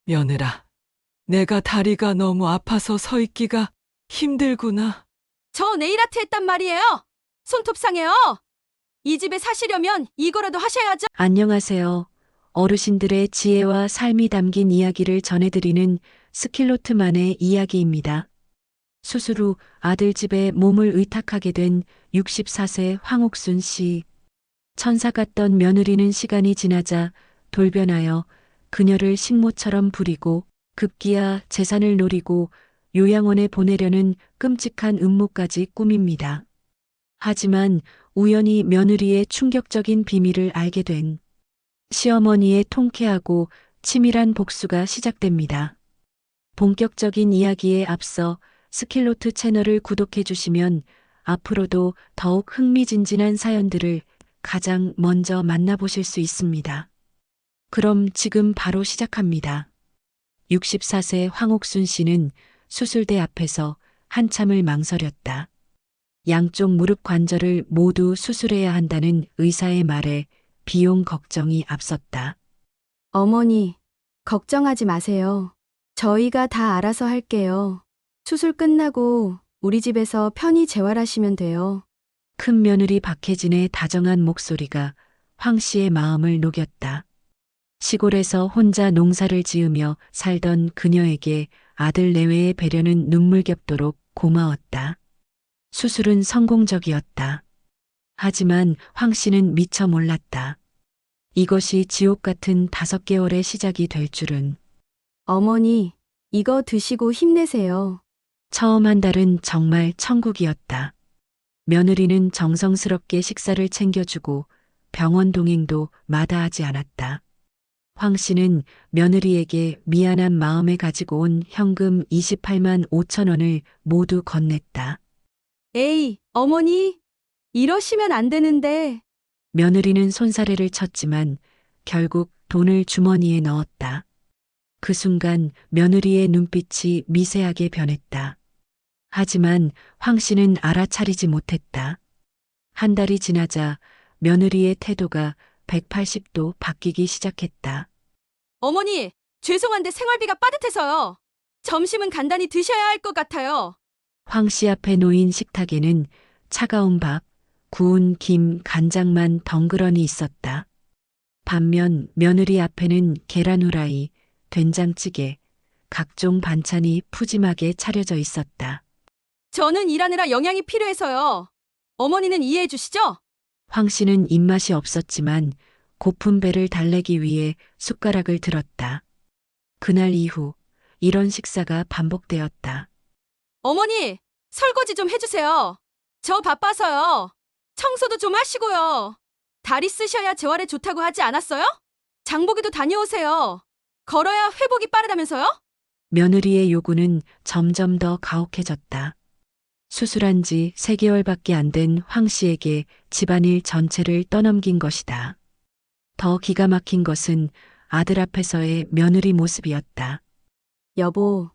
며느라, 내가 다리가 너무 아파서 서 있기가 힘들구나. 저 네일아트 했단 말이에요. 손톱 상해요. 이 집에 사시려면 이거라도 하셔야죠. 안녕하세요. 어르신들의 지혜와 삶이 담긴 이야기를 전해드리는 스킬로트만의 이야기입니다. 수술 후 아들 집에 몸을 의탁하게 된 64세 황옥순 씨. 천사 같던 며느리는 시간이 지나자 돌변하여 그녀를 식모처럼 부리고 급기야 재산을 노리고 요양원에 보내려는 끔찍한 음모까지 꾸밉니다. 하지만 우연히 며느리의 충격적인 비밀을 알게 된 시어머니의 통쾌하고 치밀한 복수가 시작됩니다. 본격적인 이야기에 앞서 스킬로트 채널을 구독해 주시면 앞으로도 더욱 흥미진진한 사연들을 가장 먼저 만나보실 수 있습니다. 그럼 지금 바로 시작합니다. 64세 황옥순 씨는 수술대 앞에서 한참을 망설였다. 양쪽 무릎 관절을 모두 수술해야 한다는 의사의 말에 비용 걱정이 앞섰다. 어머니, 걱정하지 마세요. 저희가 다 알아서 할게요. 수술 끝나고 우리 집에서 편히 재활하시면 돼요. 큰 며느리 박혜진의 다정한 목소리가 황 씨의 마음을 녹였다. 시골에서 혼자 농사를 지으며 살던 그녀에게 아들 내외의 배려는 눈물겹도록 고마웠다. 수술은 성공적이었다. 하지만 황 씨는 미처 몰랐다. 이것이 지옥 같은 5개월의 시작이 될 줄은. 어머니, 이거 드시고 힘내세요. 처음 한 달은 정말 천국이었다. 며느리는 정성스럽게 식사를 챙겨주고 병원 동행도 마다하지 않았다. 황 씨는 며느리에게 미안한 마음에 가지고 온 현금 28만 5천 원을 모두 건넸다. 에이, 어머니, 이러시면 안 되는데. 며느리는 손사래를 쳤지만 결국 돈을 주머니에 넣었다. 그 순간 며느리의 눈빛이 미세하게 변했다. 하지만 황 씨는 알아차리지 못했다. 한 달이 지나자 며느리의 태도가 180도 바뀌기 시작했다. 어머니, 죄송한데 생활비가 빠듯해서요. 점심은 간단히 드셔야 할 것 같아요. 황 씨 앞에 놓인 식탁에는 차가운 밥, 구운 김, 간장만 덩그러니 있었다. 반면 며느리 앞에는 계란 후라이, 된장찌개, 각종 반찬이 푸짐하게 차려져 있었다. 저는 일하느라 영양이 필요해서요. 어머니는 이해해 주시죠? 황 씨는 입맛이 없었지만 고픈 배를 달래기 위해 숟가락을 들었다. 그날 이후 이런 식사가 반복되었다. 어머니, 설거지 좀 해주세요. 저 바빠서요. 청소도 좀 하시고요. 다리 쓰셔야 재활에 좋다고 하지 않았어요? 장보기도 다녀오세요. 걸어야 회복이 빠르다면서요? 며느리의 요구는 점점 더 가혹해졌다. 수술한 지 3개월밖에 안 된 황 씨에게 집안일 전체를 떠넘긴 것이다. 더 기가 막힌 것은 아들 앞에서의 며느리 모습이었다. 여보,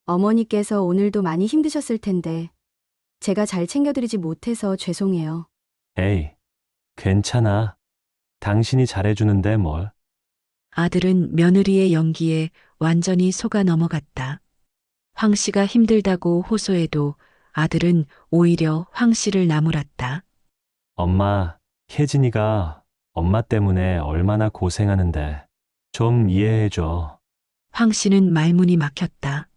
어머니께서 오늘도 많이 힘드셨을 텐데 제가 잘 챙겨드리지 못해서 죄송해요. 에이, 괜찮아. 당신이 잘해주는데 뭘. 아들은 며느리의 연기에 완전히 속아 넘어갔다. 황 씨가 힘들다고 호소해도 아들은 오히려 황 씨를 나무랐다. 엄마, 혜진이가 엄마 때문에 얼마나 고생하는데 좀 이해해줘. 황 씨는 말문이 막혔다.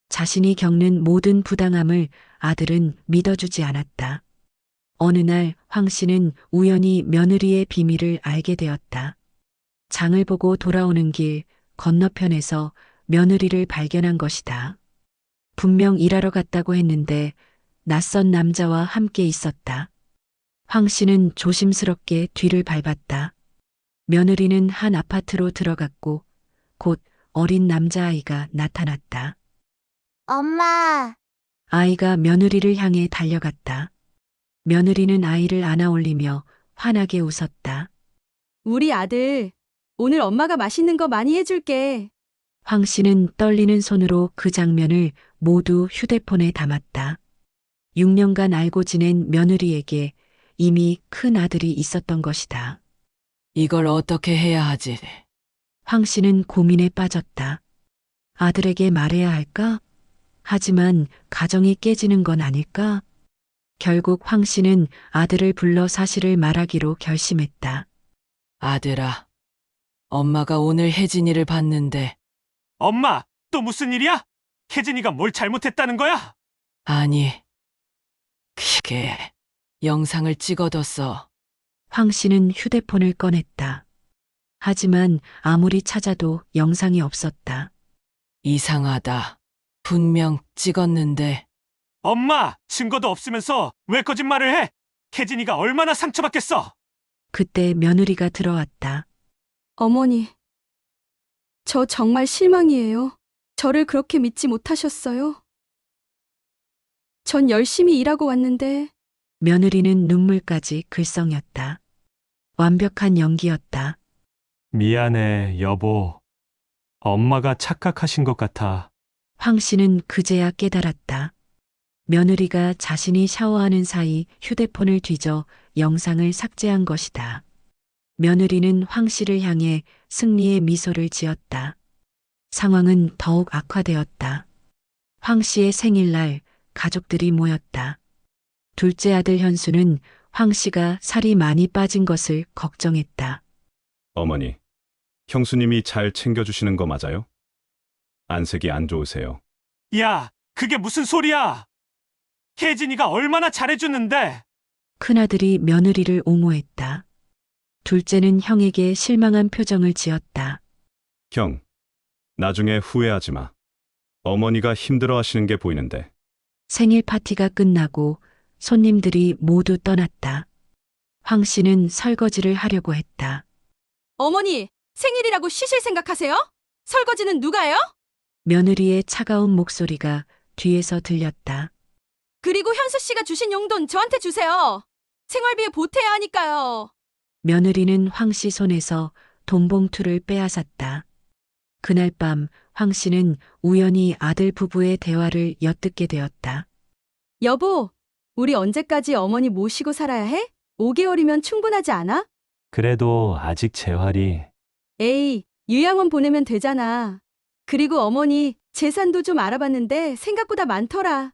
자신이 겪는 모든 부당함을 아들은 믿어주지 않았다. 어느 날 황 씨는 우연히 며느리의 비밀을 알게 되었다. 장을 보고 돌아오는 길 건너편에서 며느리를 발견한 것이다. 분명 일하러 갔다고 했는데 낯선 남자와 함께 있었다. 황 씨는 조심스럽게 뒤를 밟았다. 며느리는 한 아파트로 들어갔고 곧 어린 남자아이가 나타났다. 엄마, 아이가 며느리를 향해 달려갔다. 며느리는 아이를 안아 올리며 환하게 웃었다. 우리 아들, 오늘 엄마가 맛있는 거 많이 해줄게. 황 씨는 떨리는 손으로 그 장면을 모두 휴대폰에 담았다. 6년간 알고 지낸 며느리에게 이미 큰 아들이 있었던 것이다. 이걸 어떻게 해야 하지? 황 씨는 고민에 빠졌다. 아들에게 말해야 할까? 하지만 가정이 깨지는 건 아닐까? 결국 황 씨는 아들을 불러 사실을 말하기로 결심했다. 아들아, 엄마가 오늘 혜진이를 봤는데, 엄마, 또 무슨 일이야? 혜진이가 뭘 잘못했다는 거야? 아니, 그게 영상을 찍어뒀어. 황 씨는 휴대폰을 꺼냈다. 하지만 아무리 찾아도 영상이 없었다. 이상하다. 분명 찍었는데, 엄마, 증거도 없으면서 왜 거짓말을 해? 혜진이가 얼마나 상처받겠어? 그때 며느리가 들어왔다. 어머니, 저 정말 실망이에요. 저를 그렇게 믿지 못하셨어요? 전 열심히 일하고 왔는데 며느리는 눈물까지 글썽였다. 완벽한 연기였다. 미안해, 여보. 엄마가 착각하신 것 같아. 황 씨는 그제야 깨달았다. 며느리가 자신이 샤워하는 사이 휴대폰을 뒤져 영상을 삭제한 것이다. 며느리는 황 씨를 향해 승리의 미소를 지었다. 상황은 더욱 악화되었다. 황 씨의 생일날 가족들이 모였다. 둘째 아들 현수는 황 씨가 살이 많이 빠진 것을 걱정했다. 어머니, 형수님이 잘 챙겨주시는 거 맞아요? 안색이 안 좋으세요. 야, 그게 무슨 소리야? 혜진이가 얼마나 잘해주는데? 큰아들이 며느리를 옹호했다. 둘째는 형에게 실망한 표정을 지었다. 형, 나중에 후회하지 마. 어머니가 힘들어 하시는 게 보이는데. 생일 파티가 끝나고 손님들이 모두 떠났다. 황 씨는 설거지를 하려고 했다. 어머니, 생일이라고 쉬실 생각하세요? 설거지는 누가 해요? 며느리의 차가운 목소리가 뒤에서 들렸다. 그리고 현수 씨가 주신 용돈 저한테 주세요. 생활비에 보태야 하니까요. 며느리는 황 씨 손에서 돈 봉투를 빼앗았다. 그날 밤 황 씨는 우연히 아들 부부의 대화를 엿듣게 되었다. 여보, 우리 언제까지 어머니 모시고 살아야 해? 5개월이면 충분하지 않아? 그래도 아직 재활이. 에이, 요양원 보내면 되잖아. 그리고 어머니 재산도 좀 알아봤는데 생각보다 많더라.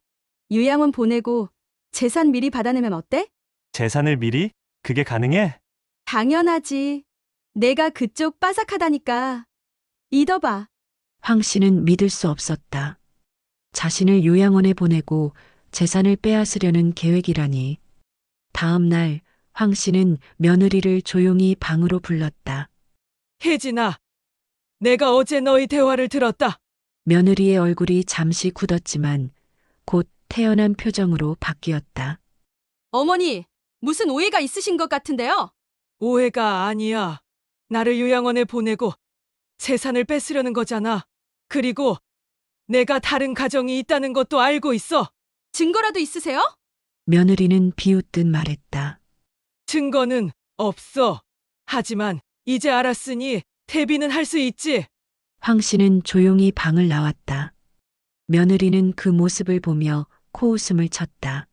요양원 보내고 재산 미리 받아내면 어때? 재산을 미리? 그게 가능해? 당연하지. 내가 그쪽 빠삭하다니까. 믿어봐. 황 씨는 믿을 수 없었다. 자신을 요양원에 보내고 재산을 빼앗으려는 계획이라니. 다음 날 황 씨는 며느리를 조용히 방으로 불렀다. 혜진아, 내가 어제 너희 대화를 들었다. 며느리의 얼굴이 잠시 굳었지만 곧 태연한 표정으로 바뀌었다. 어머니, 무슨 오해가 있으신 것 같은데요? 오해가 아니야. 나를 요양원에 보내고 재산을 뺏으려는 거잖아. 그리고 내가 다른 가정이 있다는 것도 알고 있어. 증거라도 있으세요? 며느리는 비웃듯 말했다. 증거는 없어. 하지만 이제 알았으니 대비는 할 수 있지. 황 씨는 조용히 방을 나왔다. 며느리는 그 모습을 보며 코웃음을 쳤다.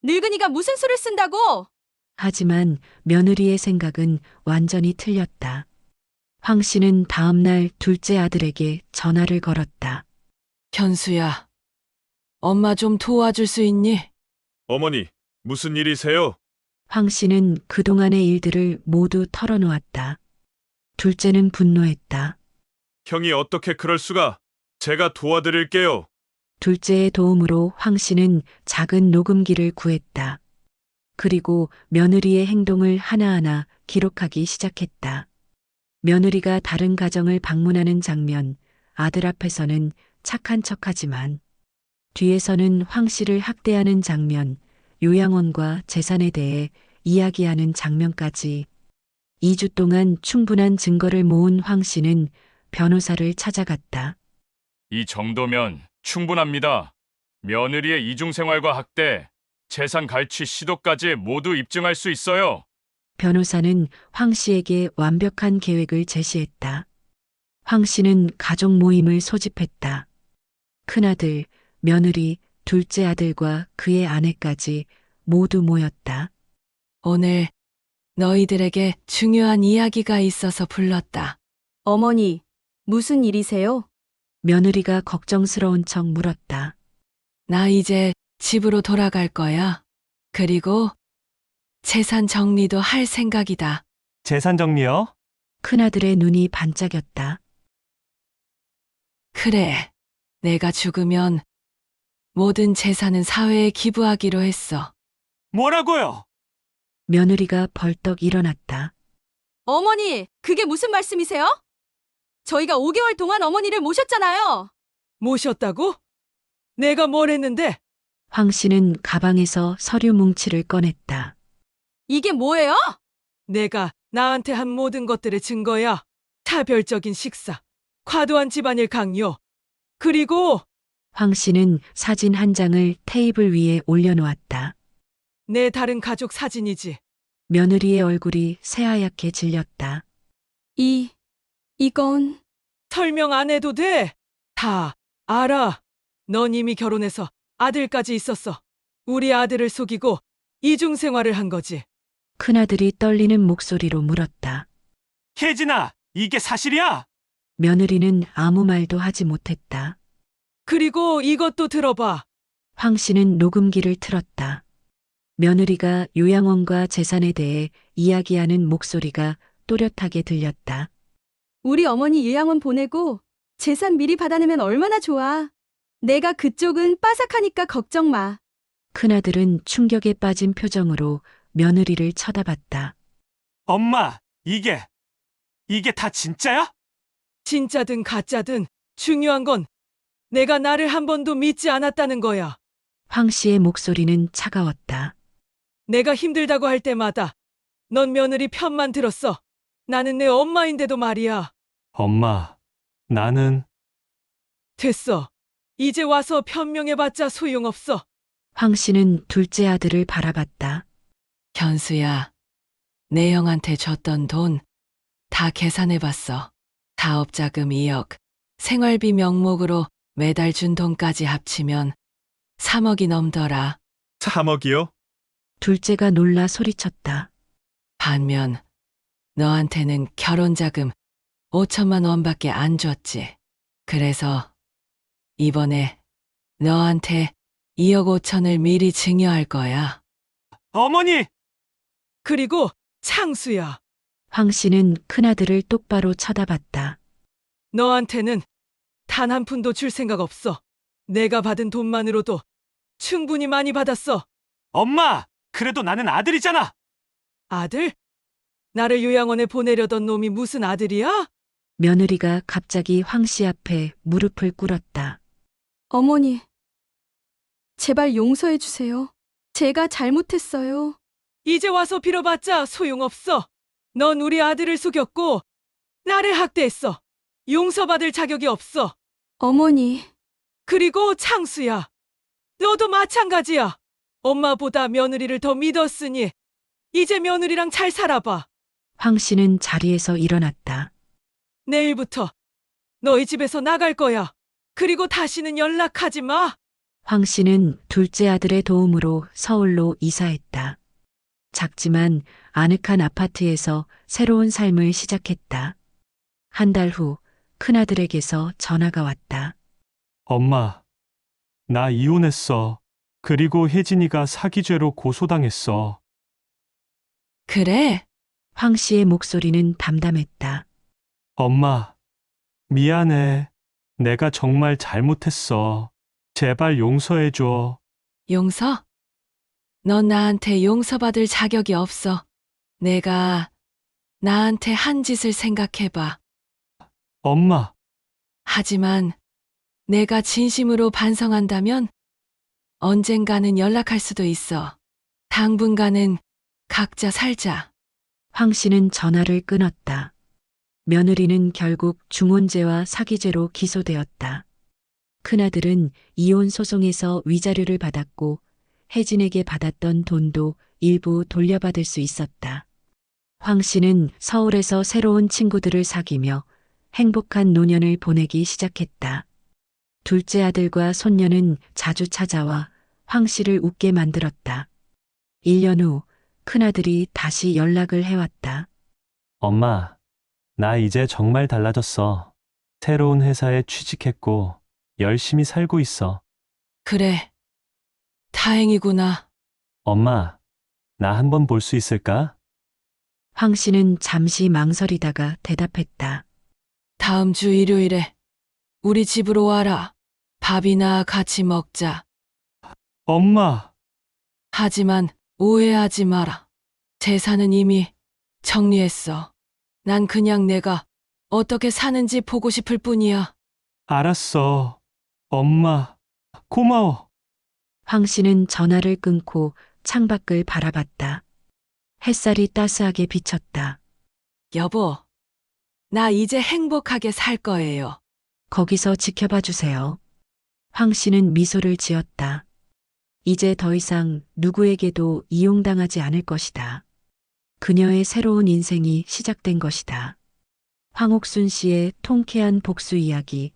늙은이가 무슨 수를 쓴다고? 하지만 며느리의 생각은 완전히 틀렸다. 황 씨는 다음 날 둘째 아들에게 전화를 걸었다. 현수야, 엄마 좀 도와줄 수 있니? 어머니, 무슨 일이세요? 황 씨는 그동안의 일들을 모두 털어놓았다. 둘째는 분노했다. 형이 어떻게 그럴 수가? 제가 도와드릴게요. 둘째의 도움으로 황 씨는 작은 녹음기를 구했다. 그리고 며느리의 행동을 하나하나 기록하기 시작했다. 며느리가 다른 가정을 방문하는 장면, 아들 앞에서는 착한 척하지만 뒤에서는 황 씨를 학대하는 장면, 요양원과 재산에 대해 이야기하는 장면까지 2주 동안 충분한 증거를 모은 황 씨는 변호사를 찾아갔다. 이 정도면 충분합니다. 며느리의 이중생활과 학대, 재산 갈취 시도까지 모두 입증할 수 있어요. 변호사는 황 씨에게 완벽한 계획을 제시했다. 황 씨는 가족 모임을 소집했다. 큰아들, 며느리, 둘째 아들과 그의 아내까지 모두 모였다. 오늘 너희들에게 중요한 이야기가 있어서 불렀다. 어머니, 무슨 일이세요? 며느리가 걱정스러운 척 물었다. 나 이제 집으로 돌아갈 거야. 그리고 재산 정리도 할 생각이다. 재산 정리요? 큰아들의 눈이 반짝였다. 그래. 내가 죽으면 모든 재산은 사회에 기부하기로 했어. 뭐라고요? 며느리가 벌떡 일어났다. 어머니, 그게 무슨 말씀이세요? 저희가 5개월 동안 어머니를 모셨잖아요. 모셨다고? 내가 뭘 했는데? 황 씨는 가방에서 서류 뭉치를 꺼냈다. 이게 뭐예요? 내가 나한테 한 모든 것들의 증거야. 차별적인 식사, 과도한 집안일 강요, 그리고 황 씨는 사진 한 장을 테이블 위에 올려놓았다. 내 다른 가족 사진이지. 며느리의 얼굴이 새하얗게 질렸다. 이건 설명 안 해도 돼. 다 알아. 넌 이미 결혼해서 아들까지 있었어. 우리 아들을 속이고 이중 생활을 한 거지. 큰아들이 떨리는 목소리로 물었다. 혜진아, 이게 사실이야? 며느리는 아무 말도 하지 못했다. 그리고 이것도 들어봐. 황 씨는 녹음기를 틀었다. 며느리가 요양원과 재산에 대해 이야기하는 목소리가 또렷하게 들렸다. 우리 어머니 요양원 보내고 재산 미리 받아내면 얼마나 좋아. 내가 그쪽은 빠삭하니까 걱정 마. 큰아들은 충격에 빠진 표정으로 며느리를 쳐다봤다. 엄마, 이게 다 진짜야? 진짜든 가짜든 중요한 건 내가 나를 한 번도 믿지 않았다는 거야. 황 씨의 목소리는 차가웠다. 내가 힘들다고 할 때마다 넌 며느리 편만 들었어. 나는 내 엄마인데도 말이야. 엄마, 나는 됐어. 이제 와서 변명해봤자 소용없어. 황 씨는 둘째 아들을 바라봤다. 현수야, 내 형한테 줬던 돈 다 계산해봤어. 사업자금 2억, 생활비 명목으로 매달 준 돈까지 합치면 3억이 넘더라. 3억이요? 둘째가 놀라 소리쳤다. 반면 너한테는 결혼자금 5천만 원밖에 안 줬지. 그래서 이번에 너한테 2억 5천을 미리 증여할 거야. 어머니! 그리고 창수야, 황 씨는 큰아들을 똑바로 쳐다봤다. 너한테는 단 한 푼도 줄 생각 없어. 내가 받은 돈만으로도 충분히 많이 받았어. 엄마! 그래도 나는 아들이잖아! 아들? 나를 요양원에 보내려던 놈이 무슨 아들이야? 며느리가 갑자기 황 씨 앞에 무릎을 꿇었다. 어머니, 제발 용서해 주세요. 제가 잘못했어요. 이제 와서 빌어봤자 소용없어. 넌 우리 아들을 속였고 나를 학대했어. 용서받을 자격이 없어. 어머니, 그리고 창수야, 너도 마찬가지야. 엄마보다 며느리를 더 믿었으니 이제 며느리랑 잘 살아봐. 황 씨는 자리에서 일어났다. 내일부터 너희 집에서 나갈 거야. 그리고 다시는 연락하지 마. 황 씨는 둘째 아들의 도움으로 서울로 이사했다. 작지만 아늑한 아파트에서 새로운 삶을 시작했다. 한 달 후 큰아들에게서 전화가 왔다. 엄마, 나 이혼했어. 그리고 혜진이가 사기죄로 고소당했어. 그래? 황 씨의 목소리는 담담했다. 엄마, 미안해. 내가 정말 잘못했어. 제발 용서해줘. 용서? 넌 나한테 용서받을 자격이 없어. 내가 나한테 한 짓을 생각해봐. 엄마, 하지만 내가 진심으로 반성한다면 언젠가는 연락할 수도 있어. 당분간은 각자 살자. 황 씨는 전화를 끊었다. 며느리는 결국 중혼죄와 사기죄로 기소되었다. 큰아들은 이혼 소송에서 위자료를 받았고 혜진에게 받았던 돈도 일부 돌려받을 수 있었다. 황 씨는 서울에서 새로운 친구들을 사귀며 행복한 노년을 보내기 시작했다. 둘째 아들과 손녀는 자주 찾아와 황 씨를 웃게 만들었다. 1년 후 큰아들이 다시 연락을 해왔다. 엄마, 나 이제 정말 달라졌어. 새로운 회사에 취직했고 열심히 살고 있어. 그래. 다행이구나. 엄마, 나 한번 볼 수 있을까? 황 씨는 잠시 망설이다가 대답했다. 다음 주 일요일에 우리 집으로 와라. 밥이나 같이 먹자. 엄마, 하지만 오해하지 마라. 재산은 이미 정리했어. 난 그냥 내가 어떻게 사는지 보고 싶을 뿐이야. 알았어. 엄마, 고마워. 황 씨는 전화를 끊고 창밖을 바라봤다. 햇살이 따스하게 비쳤다. 여보, 나 이제 행복하게 살 거예요. 거기서 지켜봐 주세요. 황 씨는 미소를 지었다. 이제 더 이상 누구에게도 이용당하지 않을 것이다. 그녀의 새로운 인생이 시작된 것이다. 황옥순 씨의 통쾌한 복수 이야기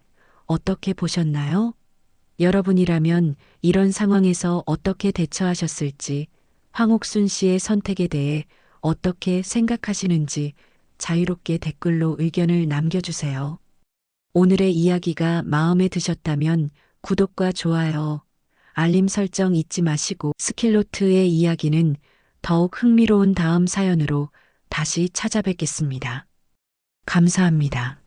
어떻게 보셨나요? 여러분이라면 이런 상황에서 어떻게 대처하셨을지, 황옥순 씨의 선택에 대해 어떻게 생각하시는지 자유롭게 댓글로 의견을 남겨주세요. 오늘의 이야기가 마음에 드셨다면 구독과 좋아요, 알림 설정 잊지 마시고 스킬노트의 이야기는 더욱 흥미로운 다음 사연으로 다시 찾아뵙겠습니다. 감사합니다.